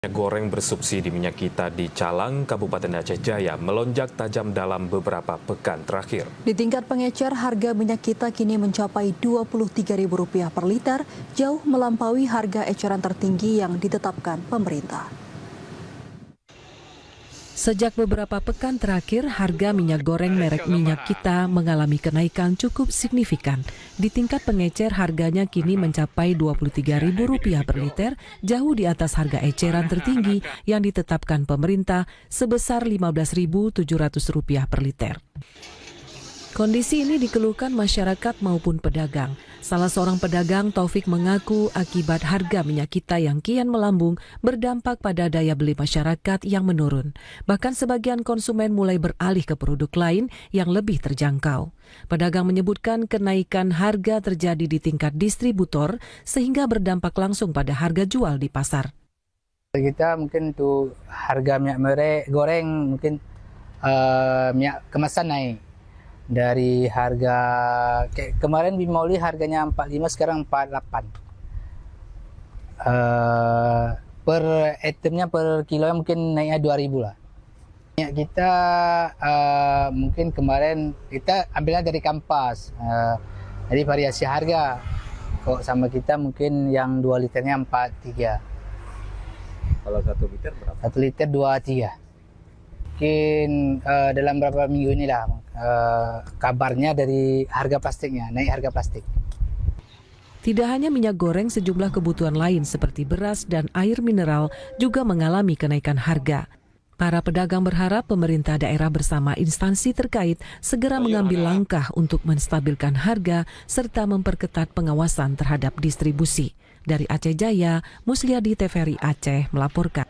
Minyak goreng bersubsidi minyak kita di Calang, Kabupaten Aceh Jaya melonjak tajam dalam beberapa pekan terakhir. Di tingkat pengecer, harga minyak kita kini mencapai Rp23.000 per liter, jauh melampaui harga eceran tertinggi yang ditetapkan pemerintah. Sejak beberapa pekan terakhir, harga minyak goreng merek minyak kita mengalami kenaikan cukup signifikan. Di tingkat pengecer, harganya kini mencapai Rp23.000 per liter, jauh di atas harga eceran tertinggi yang ditetapkan pemerintah sebesar Rp15.700 per liter. Kondisi ini dikeluhkan masyarakat maupun pedagang. Salah seorang pedagang, Taufik, mengaku akibat harga minyak kita yang kian melambung berdampak pada daya beli masyarakat yang menurun. Bahkan sebagian konsumen mulai beralih ke produk lain yang lebih terjangkau. Pedagang menyebutkan kenaikan harga terjadi di tingkat distributor sehingga berdampak langsung pada harga jual di pasar. Kita mungkin untuk harga minyak goreng mungkin minyak kemasan naik. Dari harga kemarin Bimoli harganya 45, sekarang 48. Per itemnya per kilo mungkin naiknya 2.000 lah. Ya, kita mungkin kemarin kita ambilnya dari Kampas. Jadi variasi harga. Kok sama kita mungkin yang 2 liternya 43. Kalau 1 liter berapa? 1 liter 23. Mungkin dalam beberapa minggu inilah kabarnya dari harga plastiknya, naik harga plastik. Tidak hanya minyak goreng, sejumlah kebutuhan lain seperti beras dan air mineral juga mengalami kenaikan harga. Para pedagang berharap pemerintah daerah bersama instansi terkait segera mengambil langkah untuk menstabilkan harga serta memperketat pengawasan terhadap distribusi. Dari Aceh Jaya, Musliadi TVRI Aceh melaporkan.